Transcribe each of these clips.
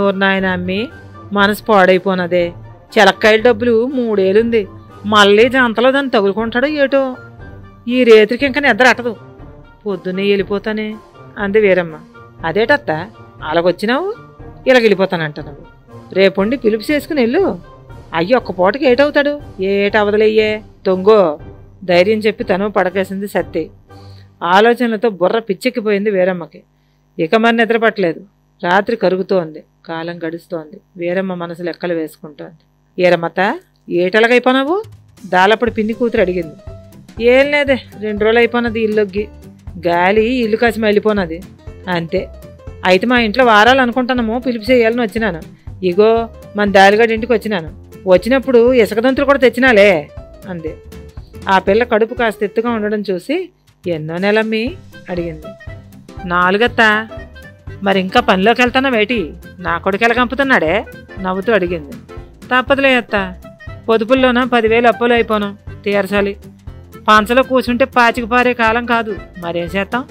ఓరు నాయన అమ్మి మనసు పాడైపోనదే. చిలక్కాయల డబ్బులు 3 ఏలుంది. మళ్ళీ జంతలో దాన్ని తగులుకుంటాడో ఏటో. ఈ రేత్రికి ఇంకా నిద్ర అట్టదు. పొద్దున్నే వెళ్ళిపోతానే అంది వీరమ్మ. అదేటత్త అలాగొచ్చినావు? ఇలాగెళ్ళిపోతానంటున్నావు. రేపుండి పిలుపు చేసుకుని వెళ్ళు. అయ్యి ఒక్క పూటకి ఏటవుతాడు? ఏటవదలయ్యే దొంగో ధైర్యం చెప్పి తను పడకేసింది సత్తి. ఆలోచనలతో బుర్ర పిచ్చెక్కిపోయింది వీరమ్మకి. ఇక మరి నిద్ర పట్టలేదు. రాత్రి కరుగుతోంది. కాలం గడుస్తోంది. వీరమ్మ మనసు లెక్కలు వేసుకుంటోంది. ఏరమ్మత ఏటలగైపోనావు? దాలప్పుడు పిన్ని కూతురు అడిగింది. ఏం లేదే, 2 రోజులు అయిపోయినది ఇల్లొగ్గి. గాలి ఇల్లు కాసి వెళ్ళిపోనది అంతే. అయితే మా ఇంట్లో వారాలు అనుకుంటున్నాము, పిలుపు చేయాలని వచ్చినాను. ఇగో మన దాలిగడి ఇంటికి వచ్చినాను. వచ్చినప్పుడు ఇసుకదంతులు కూడా తెచ్చినాలే అంది. ఆ పిల్ల కడుపు కాస్త ఎత్తుగా ఉండడం చూసి ఎన్నో నెలమ్మి అడిగింది. 4 అత్తా. మరి ఇంకా పనిలోకి వెళ్తానావేటి? నా కొడుకు ఎలగంపుతున్నాడే నవ్వుతూ అడిగింది. తప్పదులే అత్త, పొదుపుల్లోన 10,000 అప్పులు అయిపోను తీరసాలి. పంచలో కూర్చుంటే పాచికి పారే కాలం కాదు. మరేం చేస్తాం?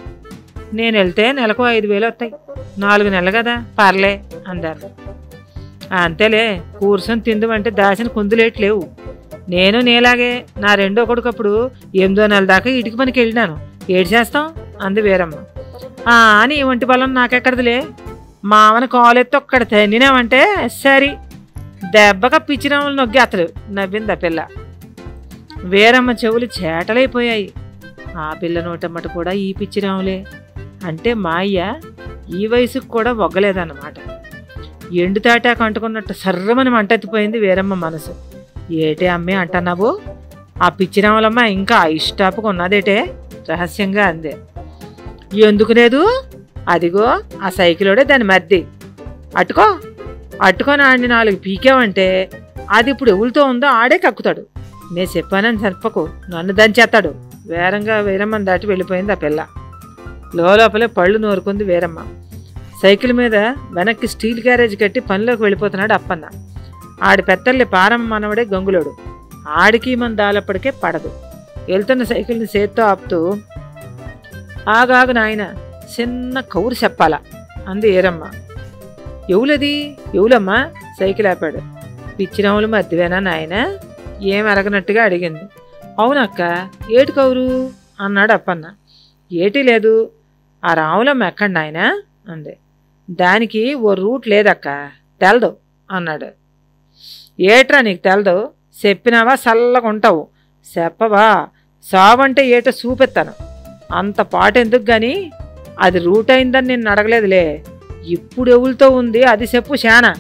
నేను వెళ్తే నెలకు 5,000 వస్తాయి. 4 నెలలు కదా, పర్లే అందారు. అంతేలే, కూర్చొని తిందుమంటే దాచిన కుందులేట్లేవు. నేను నీలాగే నా 2వ కొడుకప్పుడు 8వ నెల దాకా ఇటుక పనికి వెళ్ళినాను. ఏడు చేస్తాం అంది వీరమ్మ. అని ఒంటి బలం నాకెక్కడదిలే. మామని కాలెత్తి ఒక్కడ తన్నినామంటే సరి దెబ్బగా పిచ్చిరాములు నొగ్గి అతడు నవ్వింది ఆ పిల్ల. వీరమ్మ చెవులు చేటలైపోయాయి. ఆ పిల్ల నోటమ్మట కూడా ఈ పిచ్చిరాములే అంటే మా అయ్య ఈ వయసుకు కూడా ఒగ్గలేదన్నమాట. ఎండు తాటాకు అంటుకున్నట్టు సర్రమని మంటెత్తిపోయింది వీరమ్మ మనసు. ఏటే అమ్మే అంటున్నావు? ఆ పిచ్చిరాములమ్మ ఇంకా ఇష్టాపుకు ఉన్నదేటే రహస్యంగా అందే. ఎందుకు లేదు? అదిగో ఆ సైకిలోడే దాని మర్ది. అట్టుకొని ఆడిని 4 పీకేవంటే అది ఇప్పుడు ఎవరితో ఉందో ఆడే కక్కుతాడు. నేను చెప్పానని సర్పకు, నన్ను దంచేస్తాడు. వేరంగా వీరమ్మని దాటి వెళ్ళిపోయింది ఆ పిల్ల. లోపలే పళ్ళు నూరుకుంది వీరమ్మ. సైకిల్ మీద వెనక్కి స్టీల్ క్యారేజ్ కట్టి పనిలోకి వెళ్ళిపోతున్నాడు అప్పన్న. ఆడి పెత్తల్లి పారమ్మ మనవడే గంగులోడు. ఆడికి మన దాలప్పటికే పడదు. వెళ్తున్న సైకిల్ని చేత్తో ఆపుతూ, ఆగాగు నాయన, చిన్న కౌరు చెప్పాలా అంది ఏరమ్మ. ఎవలమ్మా సైకిల్ ఆపాడు. పిచ్చిరాములు మధ్యవేనా నాయన? ఏం అరగనట్టుగా అడిగింది. అవునక్క, ఏటి కౌరు అన్నాడు అప్పన్న. ఏటీ లేదు, ఆ రాములమ్మ ఎక్కడ నాయన అంది. దానికి ఓ రూట్ లేదక్క, తెలదు అన్నాడు. ఏట్రా నీకు తెలదు? చెప్పినావా చల్లగా ఉంటావు. చెప్పవా సావంటే ఏటో చూపెత్తాను. అంత పాట ఎందుకు గాని అది రూట్ అయిందని నేను అడగలేదులే. ఇప్పుడు ఎవరితో ఉంది అది చెప్పు శానా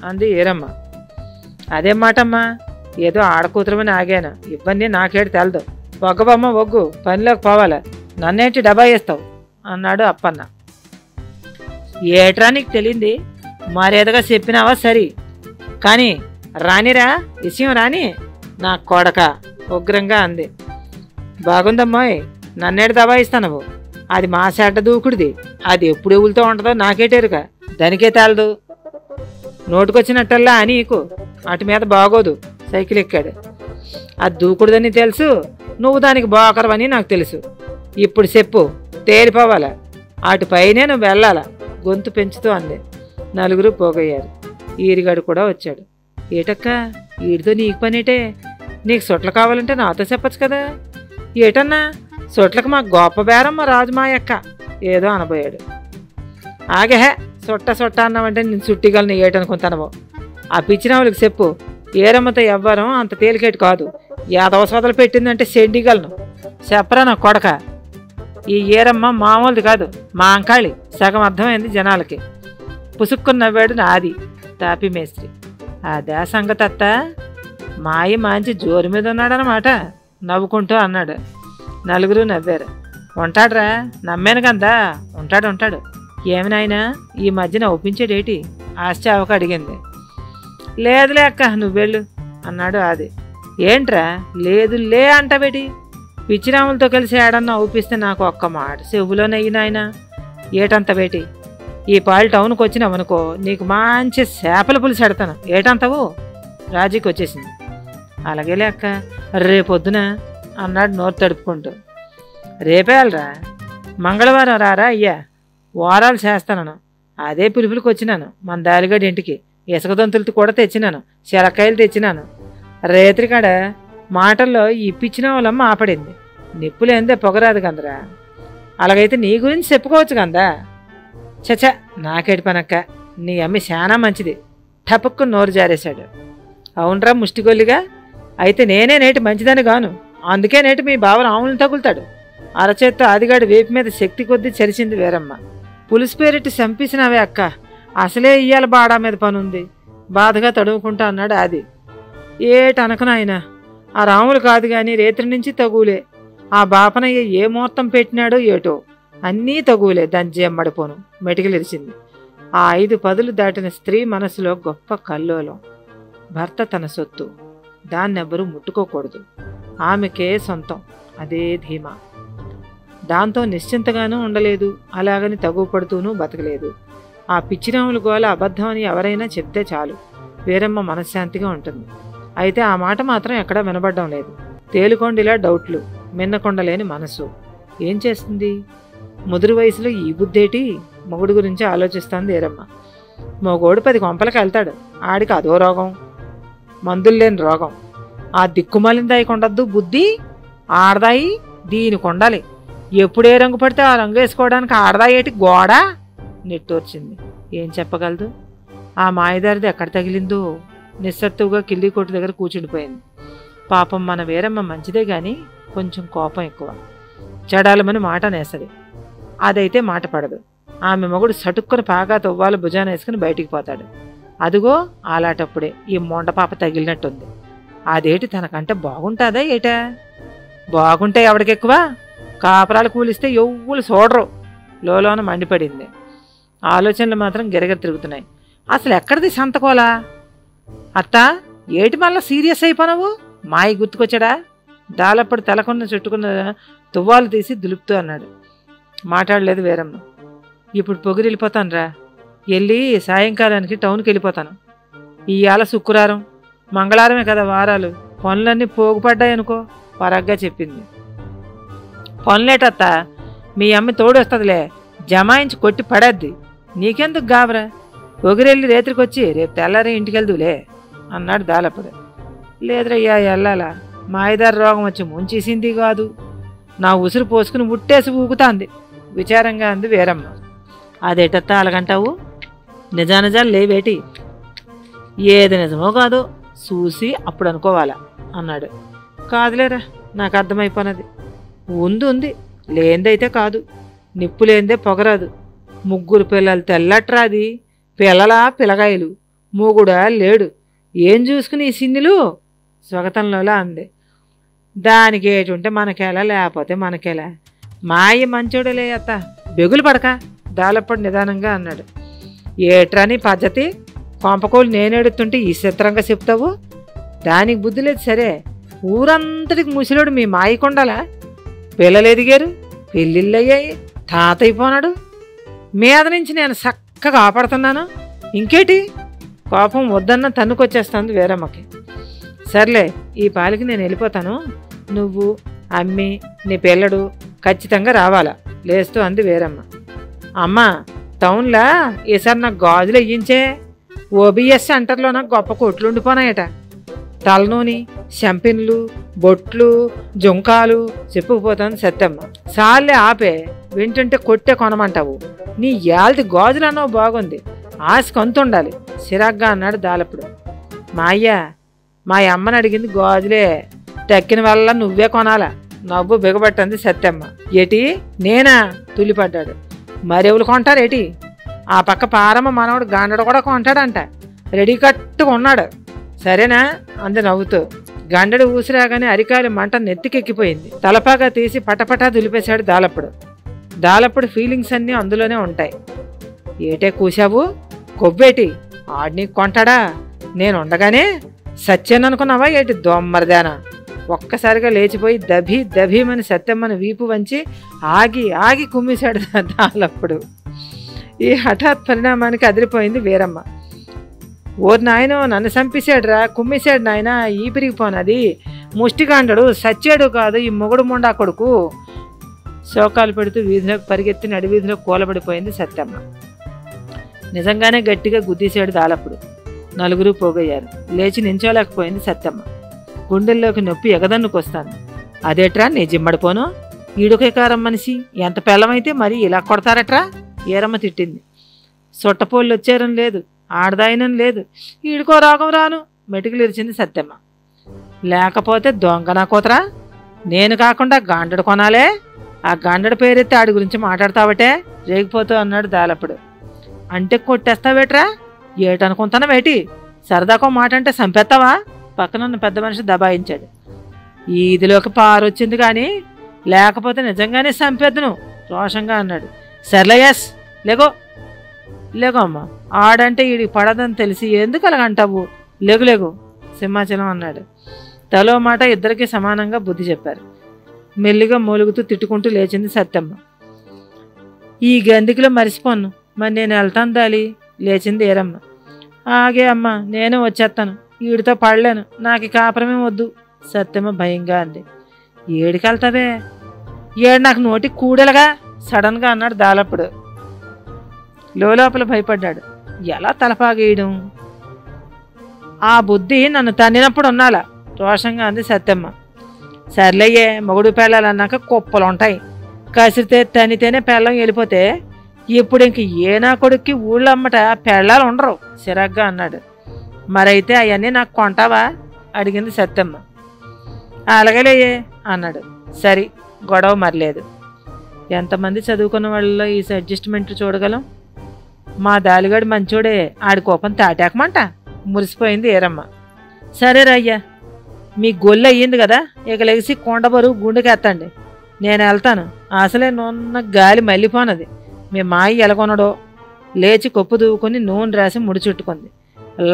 అంది ఏరమ్మ. అదేం మాటమ్మా, ఏదో ఆడకూతురమని ఆగాను. ఇబ్బంది నాకేడు తెలదు. ఒగ్గబమ్మ ఒగ్గు, పనిలోకి పోవాలా, నన్నేంటి డబ్బా వేస్తావు అన్నాడు అప్పన్న. ఏట్రా నీకు తెలియంది? మరేదగా చెప్పినావా సరి, కానీ రానిరా విషయం రాని నా కొడక ఉగ్రంగా అంది. బాగుందమ్మాయి, నన్నేడు దబాయిస్తానవు. అది మా సెడ్డ దూకుడిది. అది ఎప్పుడు ఎవరితో ఉంటుందో నాకేటేరుగా, దానికే తేలదు. నోటుకొచ్చినట్టల్లా నీకు అటు మీద బాగోదు. సైకిల్ ఎక్కాడు. అది దూకుడుదని తెలుసు, నువ్వు దానికి బాకరవని నాకు తెలుసు. ఇప్పుడు చెప్పు, తేలిపోవాలా? అటుపైనే నువ్వు వెళ్ళాలా గొంతు పెంచుతూ అంది. నలుగురు పోగయ్యారు. ఈరిగాడు కూడా వచ్చాడు. ఏటక్క, వీడితో నీకు పనేటే? నీకు సొట్లు కావాలంటే నాతో చెప్పచ్చు కదా. ఏటన్నా, సొట్లకు మా గొప్ప బేరమ్మ రాజు మా అక్క ఏదో అనబోయాడు. ఆగహే, సొట్ట అన్నామంటే నేను చుట్టిగలను ఏటనుకుంటానవో. ఆ పిచ్చిరాములకు చెప్పు, ఏరమ్మతో ఎవ్వరం అంత తేలికేటి కాదు. యాదవ సోదలు పెట్టిందంటే సెండిగలను. చెప్పరా నా కొడక, ఈ ఏరమ్మ మామూలుది కాదు, మా అంకాళి. సగం అర్థమైంది జనాలకి. పుసుక్కుని నవ్వాడు నాది తాపి మేస్త్రి. అదే సంగతత్త, మాయి మంచి జోరు మీద ఉన్నాడనమాట నవ్వుకుంటూ అన్నాడు. నలుగురు నవ్వారు. ఉంటాడ్రా, నమ్మాను కదా, ఉంటాడు. ఏమి నాయనా ఈ మధ్యన ఒప్పించేడేటి ఆశ్చావక అడిగింది. లేదులే అక్క, నువ్వెళ్ళు అన్నాడు ఆది. ఏంట్రా లేదు లే అంటబెటి? పిచ్చిరాములతో కలిసి ఏడన్నా ఒప్పిస్తే నాకు ఒక్క మాట చెవులో నెయ్యి నాయన. ఏటంత బేటి? ఈ పాలు టౌన్కి వచ్చినావనుకో, నీకు మంచి చేపల పులుసు ఎడతాను. ఏటంతవు? రాజీకి వచ్చేసింది. అలాగేలే అక్క, రేపొద్దున అన్నాడు నోరు తడుపుకుంటూ. రేపేయాలరా, మంగళవారం రారా అయ్యా, వారాలు చేస్తాను. అదే పిలుపులకు వచ్చినాను మన దాలిగడి ఇంటికి. ఇసుక దొంతులతో కూడా తెచ్చినాను, శరక్కాయలు తెచ్చినాను. రేత్రికాడ మాటల్లో ఇప్పించిన వాళ్ళమ్మ ఆపడింది. నిప్పులేందే పొగరాదు కందరా. అలాగైతే నీ గురించి చెప్పుకోవచ్చు కందా. చచ నాకేటి పనక్క, నీ అమ్మి చాలా మంచిది. టపక్కు నోరు జారేశాడు. అవునరా ముష్టిగొల్లిగా, అయితే నేనే నేటి మంచిదని గాను, అందుకే నేటి మీ బావ రాములను తగులుతాడు. అరచేత్తో ఆదిగాడి వేపు మీద శక్తి కొద్దీ చరిచింది వీరమ్మ. పులుసు పేరెట్టి చంపేసినావే అక్క, అసలే ఇయ్యాల బాడా మీద పనుంది, బాధగా తడుముకుంటా అన్నాడు ఆది. ఏటనకనాయన, ఆ రాములు కాదు గాని రేత్రి నుంచి తగులే. ఆ బాపనయ్య ఏ ముహూర్తం పెట్టినాడో ఏటో, అన్నీ తగులే. దాని జమ్మడిపోను మెటికలిరిచింది. ఆ 5 పదులు దాటిన స్త్రీ మనసులో గొప్ప కల్లోలం. భర్త తన సొత్తు, దాన్నెవ్వరూ ముట్టుకోకూడదు, ఆమెకే సొంతం, అదే ధీమా. దాంతో నిశ్చింతగానూ ఉండలేదు, అలాగని తగుపడుతూనూ బతకలేదు. ఆ పిచ్చిరాముల గోల అబద్ధం అని ఎవరైనా చెప్తే చాలు, వీరమ్మ మనశ్శాంతిగా ఉంటుంది. అయితే ఆ మాట మాత్రం ఎక్కడా వినబడ్డం లేదు. తేలుకొండిలా డౌట్లు, మిన్నకొండలేని మనసు. ఏం చేస్తుంది? ముదురు వయసులో ఈ బుద్ధేటి? మొగుడు గురించి ఆలోచిస్తోంది వీరమ్మ. మొగోడు 10 కొంపలకి వెళ్తాడు, ఆడికి అదో రోగం, మందులు లేని రోగం. ఆ దిక్కుమాలిందాయి కొండద్దు బుద్ధి, ఆడదాయి దీనికి ఉండాలి. ఎప్పుడే రంగు పడితే ఆ రంగు వేసుకోవడానికి ఆడదాయేటి గోడ నిట్టూర్చింది. ఏం చెప్పగలదు? ఆ మాయదారిది ఎక్కడ తగిలిందో. నిస్సత్తువుగా కిల్లి కొట్టు దగ్గర కూర్చుండిపోయింది. పాపం మన వీరమ్మ మంచిదే గాని కొంచెం కోపం ఎక్కువ. చెడాలమని మాట నేసది, అదైతే మాట పడదు. ఆమె మొగుడు సటుక్కుని పాగా తవ్వాలు భుజాన వేసుకుని బయటికి పోతాడు. అదిగో అలాటప్పుడే ఈ మొండపాప తగిలినట్టుంది. అదేటి తనకంటే బాగుంటుందా ఏటా? బాగుంటే ఎవడికెక్కువ? కాపరాలు కూలిస్తే ఎవ్వులు చూడరు. లోలోన మండిపడింది. ఆలోచనలు మాత్రం గిరగిర తిరుగుతున్నాయి. అసలు ఎక్కడిది సంతకోలా? అత్త ఏటి మళ్ళా సీరియస్ అయిపోనావు? మాయి గుర్తుకొచ్చాడా? దాలప్పుడు తలకొన్న చుట్టుకున్న తువ్వాలు తీసి దులుపుతూ అన్నాడు. మాట్లాడలేదు వీరమ్మ. ఇప్పుడు పొగిరి వెళ్ళిపోతాను రా, వెళ్ళి సాయంకాలానికి టౌన్కి వెళ్ళిపోతాను. ఇవాళ శుక్రవారం, మంగళవారమే కదా వారాలు, పనులన్నీ పోగుపడ్డాయనుకో పరగ్గా చెప్పింది. పనులేటత్తా, మీ అమ్మ తోడొస్తుందిలే, జమాయించి కొట్టి పడద్ది, నీకెందుకు గాబరా? పొగిరెళ్ళి రేత్రికొచ్చి రేపు తెల్లారి ఇంటికి వెళ్దులే అన్నాడు దాలప్పుడు. లేదురయ్యా వెళ్ళాలా, మాయదారి రోగం వచ్చి ముంచేసింది కాదు, నా ఉసురు పోసుకుని ముట్టేసి ఊగుతాంది విచారంగా అంది వీరమ్మ. అదేటత్తా అలాగంటావు? నిజానిజాలు లేవేటి? ఏది నిజమో కాదో చూసి అప్పుడు అనుకోవాలా అన్నాడు. కాదులేరా, నాకు అర్థమైపోయినది. ఉంది, లేందైతే కాదు. నిప్పు లేందే పొగరాదు. 3 పిల్లలు తెల్లట్రాది, పిల్లలా పిల్లగాయలు, మూగుడా లేడు. ఏం చూసుకుని ఈ సిన్నిలు స్వగతంలోలా అంది. దానికి ఏటుంటే మనకేలా, లేకపోతే మనకేలా. మాయ మంచోడలే అత్త, బెగులు పడక దాలప్పుడు నిదానంగా అన్నాడు. ఏట్రాని పద్ధతి? కొంపకోలు నేనేడుతుంటే ఈ చిత్రంగా చెప్తావు? దానికి బుద్ధి లేదు సరే, ఊరంతటికి ముసిలోడు మీ మాయకొండాలా? పిల్లలు ఎదిగారు, పెళ్ళిళ్ళు అయ్యాయి, తాత అయిపోనాడు. మీద నుంచి నేను చక్కగా కాపాడుతున్నాను, ఇంకేటి? కోపం వద్దన్న తన్నుకొచ్చేస్తుంది వీరమ్మకి. సర్లే, ఈ పాలికి నేను వెళ్ళిపోతాను, నువ్వు అమ్మి నీ పిల్లడు ఖచ్చితంగా రావాలా లేస్తూ అంది వీరమ్మ. అమ్మా, టౌన్లా ఈసారి నాకు గాజులు వేయించే. ఓబిఎస్ సెంటర్లో నాకు గొప్ప కొట్లు ఉండిపోనాయట. తలనూని, షంపిన్లు, బొట్లు, జుంకాలు చెప్పుకుపోతాను సత్తమ్మ. సార్లే ఆపే, వింటుంటే కొట్టే కొనమంటావు. నీ యాల్ది గాజులు అన్నావు బాగుంది, ఆశ కొంతుండాలి సిరాగ్గా అన్నాడు దాలప్పుడు. మా అమ్మని అడిగింది గాజులే, తక్కిన వల్ల నువ్వే కొనాలా నవ్వు బిగబట్టింది సత్తమ్మ. ఏటి నేనా? తుల్లిపడ్డాడు. మరెవులు కొంటారేటి? ఆ పక్క పారమ్మ మనవడు గండడు కూడా కొంటాడంట, రెడీ కట్టుగా ఉన్నాడు. సరేనా అంది నవ్వుతూ. గండడు ఊసిరాగానే అరికాయలు మంట నెత్తికెక్కిపోయింది. తలపాగా తీసి పటపటా దులిపేశాడు దాలప్పుడు ఫీలింగ్స్ అన్నీ అందులోనే ఉంటాయి. ఏటే కూసావు? కొవ్వేటి? ఆడిని కొంటాడా? నేనుండగానే సత్యాననుకున్నావా ఏటి దొమ్మరదానా? ఒక్కసారిగా లేచిపోయి దభీమని సత్యమ్మని వీపు వంచి ఆగి కుమ్మేశాడు దాలప్పుడు. ఈ హఠాత్ పరిణామానికి అదిరిపోయింది వీరమ్మ. ఓరు నాయనో, నన్ను చంపేశాడురా, కుమ్మేశాడు నాయన, ఈ పిరిగిపోనది, ముష్టిగాండడు, సచ్చాడు కాదు ఈ మొగుడు మొండా కొడుకు. శోకాలు పెడుతూ వీధిలోకి పరిగెత్తి నడివీధిలో కూలబడిపోయింది సత్యమ్మ. నిజంగానే గట్టిగా గుద్దీశాడు దాలప్పుడు. నలుగురు పోగయ్యారు. లేచి నించోలేకపోయింది సత్యమ్మ. గుండెల్లోకి నొప్పి ఎగదన్నుకొస్తాను. అదేట్రా నీ జిమ్మడిపోను, ఈడుకే కారం మనిషి, ఎంత పెళ్ళమైతే మరి ఇలా కొడతారట్రా? ఏరమ్మ తిట్టింది. సొట్టపోళ్ళు వచ్చారని లేదు, ఆడదాయనని లేదు, ఈడుకో రాగం రాను మెటుకులు ఇరిచింది సత్యమ్మ. లేకపోతే దొంగనా కోతరా, నేను కాకుండా గాండడు కొనాలే, ఆ గాండడి పేరెత్తి ఆడి గురించి మాట్లాడతావటే రేగిపోతూ అన్నాడు దాలప్పుడు. అంటే కొట్టేస్తావేట్రా, ఏటనుకుంటానవేటి, సరదాకో మాట అంటే చంపేస్తావా? పక్కనున్న పెద్ద మనిషి దబాయించాడు. ఈదిలోకి పారొచ్చింది కానీ లేకపోతే నిజంగానే చంపేద్దును రోషంగా అన్నాడు. సర్లేయస్ లేగో లేగో అమ్మా, ఆడంటే ఈడికి పడదని తెలిసి ఎందుకు అలాగంటావు, లేగు లేగు సింహాచలం అన్నాడు. తలో మాట ఇద్దరికీ సమానంగా బుద్ధి చెప్పారు. మెల్లిగా మూలుగుతూ తిట్టుకుంటూ లేచింది సత్యమ్మ. ఈ గందికిలో మరిసిపోను, మరి నేను వెళ్తాను దాలి లేచింది ఏరమ్మ. ఆగే అమ్మ, నేను వచ్చేస్తాను, ఈడితో పడలేను, నాకు కాపురమే వద్దు సత్యమ్మ భయంగా అంది. ఏడికెళ్తావే, ఏడు నాకు నోటి కూడెలగా సడన్గా అన్నాడు దాలప్పుడు. లోపల భయపడ్డాడు. ఎలా తలపాగేయడం, ఆ బుద్ధి నన్ను తన్నినప్పుడు ఉన్నాలా రోషంగా అంది సత్యమ్మ. సర్లేయే, మొగుడు పెళ్ళాలన్నాక కుప్పలుంటాయి, కసిరితే తనితేనే పెళ్ళం వెళ్ళిపోతే ఇప్పుడు ఇంక ఏ నా కొడుక్కి ఊళ్ళో అమ్మట పెళ్ళాలు ఉండరు సిరగ్గా అన్నాడు. మరైతే అవన్నీ నాకు కొంటావా అడిగింది సత్యమ్మ. అలాగేలేయే అన్నాడు. సరి, గొడవ మరలేదు. ఎంతమంది చదువుకున్న వాళ్ళలో ఈ అడ్జస్ట్మెంట్ చూడగలం? మా దాలిగాడు మంచోడే, ఆడి కోపం తాటాకమంట మురిసిపోయింది ఏరమ్మ. సరే రయ్యా, మీ గొల్లు అయ్యింది కదా, ఇక లెగిసి కొండబరువు గుండెకెత్తండి, నేను వెళ్తాను, అసలే నూనె గాలి మళ్ళీపోనది. మీ మాయి ఎలగొనడో. లేచి కొప్పు దూవుకొని నూనె రాసి ముడిచుట్టుకుంది.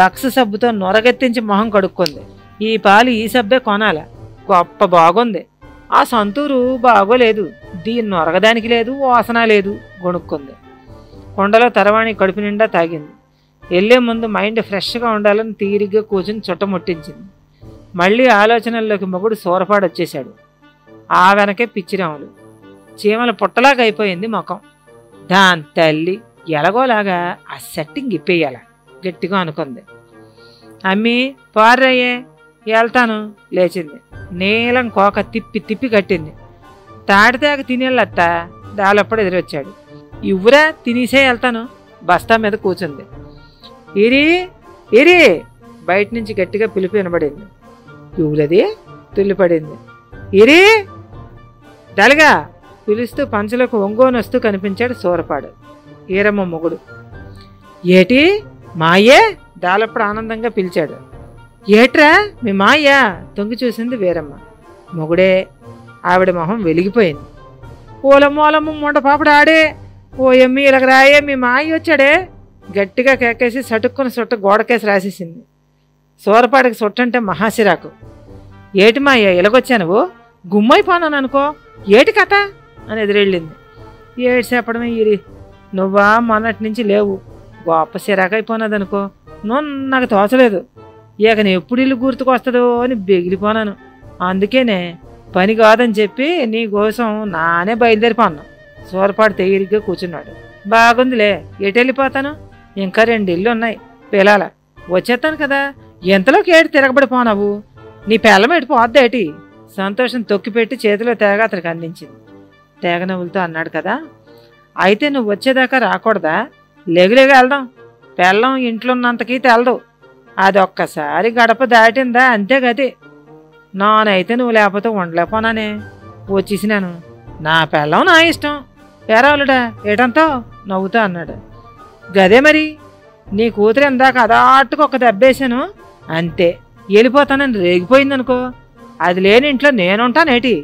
లక్స్ సబ్బుతో నొరగెత్తించి మొహం కడుక్కుంది. ఈ పాలు ఈ సబ్బే కొనాల, గొప్ప బాగుంది, ఆ సంతూరు బాగోలేదు, దీన్ని నొరగదానికి లేదు, వాసన లేదు గొనుక్కుంది. కొండలో తరవాణి కడుపు నిండా తాగింది. వెళ్లే ముందు మైండ్ ఫ్రెష్గా ఉండాలని తీరిగ్గా కూర్చుని చుట్టముట్టించింది. మళ్ళీ ఆలోచనల్లోకి మొగుడు సోరపాడొచ్చేశాడు. ఆ వెనకే పిచ్చిరాములు. చీమల పుట్టలాగా అయిపోయింది ముఖం. దాని తల్లి ఎలాగోలాగా ఆ సెట్టింగ్ ఇప్పేయాల గట్టిగా అనుకుంది. అమ్మీ పారయ్యే, వెళ్తాను లేచింది. నీలం కోక తిప్పి తిప్పి కట్టింది. తాడితేక తినేళ్ళత్త దాలప్పుడు ఎదురొచ్చాడు. ఇవ్వురా తినేసే వెళ్తాను బస్తా మీద కూర్చుంది. ఇరి ఇరి బయట నుంచి గట్టిగా పిలుపు వినబడింది. ఇవ్వులది తుల్లిపడింది. ఇరి దళగా పిలుస్తూ పంచలకు ఒంగోనొస్తూ కనిపించాడు సూరపాడు, ఈరమ్మ మొగుడు. ఏటి మాయే దాలప్పుడు ఆనందంగా పిలిచాడు. ఏట్రా మీ మాయ్యా తొంగి చూసింది వీరమ్మ. మొగుడే. ఆవిడ మొహం వెలిగిపోయింది. ఓలమ్మోలమ్మ ముండపాపడు ఆడే, ఓ ఎమ్మి ఇలాగ రాయే, మీ మాయ వచ్చాడే గట్టిగా కేకేసి సటుక్కుని సుట్ట గోడకేసి రాసేసింది. సూరపాడికి సుట్టంటే మహాసిరాకు. ఏటి మాయ ఇలాగొచ్చా నువ్వు, గుమ్మైపోనాను అనుకో, ఏటి కథ అని ఎదురెళ్ళింది. ఏటి చెప్పడమే ఇరి, నువ్వా మొన్నటి నుంచి లేవు, గొప్ప సిరాకైపోయినదనుకో, నువ్వు నాకు తోచలేదు, ఇక నేను ఎప్పుడు ఇల్లు గుర్తుకొస్తుందో అని బెగిలిపోనాను, అందుకేనే పని కాదని చెప్పి నీ కోసం నానే బయలుదేరిపోన్నా. సూరపాడు తేలిగ్గా కూర్చున్నాడు. బాగుందిలే, ఎటు వెళ్ళిపోతాను, ఇంకా 2 ఇళ్ళు ఉన్నాయి, పిలాల వచ్చేస్తాను కదా, ఎంతలోకి ఏడు తిరగబడిపోనావు, నీ పిల్లం ఎడిపోద్దేటి సంతోషం తొక్కిపెట్టి చేతిలో తేగ అతనికి అందించింది. తేగ నవ్వులతో అన్నాడు కదా, అయితే నువ్వు వచ్చేదాకా రాకూడదా, లేగులేగా వెళ్దాం, పిల్లం ఇంట్లో ఉన్నంతకీ తెలదు, అది ఒక్కసారి గడప దాటిందా అంతే గది, నానైతే నువ్వు లేకపోతే ఉండలేకపోనానే, వచ్చేసినాను, నా పిల్లం నా ఇష్టం, పేరావులుడా ఏటంతో నవ్వుతా అన్నాడు. గదే మరి, నీ కూతురు ఇందాక అదాటుకు ఒక దెబ్బేశాను అంతే, వెళ్ళిపోతానని రేగిపోయిందనుకో, అది లేని ఇంట్లో నేనుంటానేటి.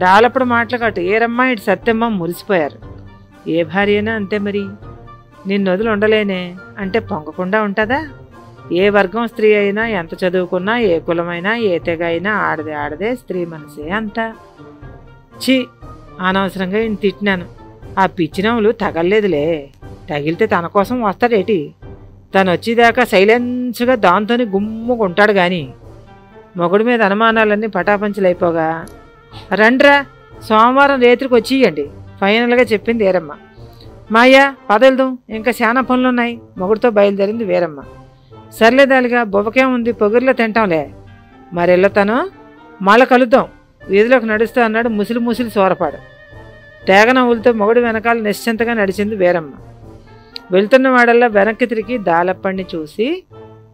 డాలప్పుడు మాటలు కట్టు ఏరమ్మ ఇటు సత్యమ్మ మురిసిపోయారు. ఏ భార్యనా అంతే మరి, నిన్ను వదిలి ఉండలేనే అంటే పొంగకుండా ఉంటుందా? ఏ వర్గం స్త్రీ అయినా, ఎంత చదువుకున్నా, ఏ కులమైనా, ఏ తెగ అయినా ఆడదే ఆడదే, స్త్రీ మనసే అంతా. ఛీ, అనవసరంగా ఈయన తిట్టినాను, ఆ పిచ్చినవులు తగల్లేదులే, తగిలితే తన కోసం వస్తాడేటి, తను వచ్చేదాకా సైలెన్స్గా దాంతోని గుమ్ముకుంటాడు గాని. మొగుడి మీద అనుమానాలన్నీ పటాపంచలైపోగా, రండ్రా సోమవారం రేత్రికి వచ్చేయండి ఫైనల్గా చెప్పింది ఏరమ్మ. మాయా పదెళ్దాం, ఇంకా చాలా పనులున్నాయి మొగుడితో బయలుదేరింది వీరమ్మ. సర్లేదాలిగా బొబ్బకేం ఉంది, పొగురులో తింటాంలే. మరెళ్ళతాను, మళ్ళా కలుద్దాం, వీధిలోకి నడుస్తా అన్నాడు ముసిలి సోరపాడు. తేగ నవ్వులతో మొగుడు వెనకాల నిశ్చింతగా నడిచింది వీరమ్మ. వెళ్తున్న వాడల్లా వెనక్కి తిరిగి దాలప్పణ్ణి చూసి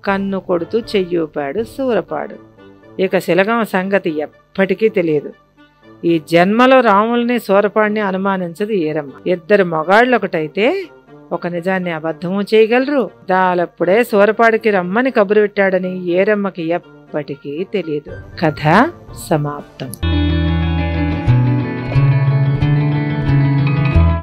కన్ను కొడుతూ చెయ్యూపాడు సూరపాడు. ఇక శిలగం సంగతి ఎప్పటికీ తెలియదు. ఈ జన్మలో రాముల్ని సూరపాడిని అనుమానించదు ఈరమ్మ. ఇద్దరు మొగాళ్ళు ఒకటైతే ఒక నిజాన్ని అబద్ధము చేయగలరు. దాలప్పుడే సూరపాడికి రమ్మని కబురు పెట్టాడని ఈరమ్మకి ఎప్పటికీ తెలియదు. కథ సమాప్తం.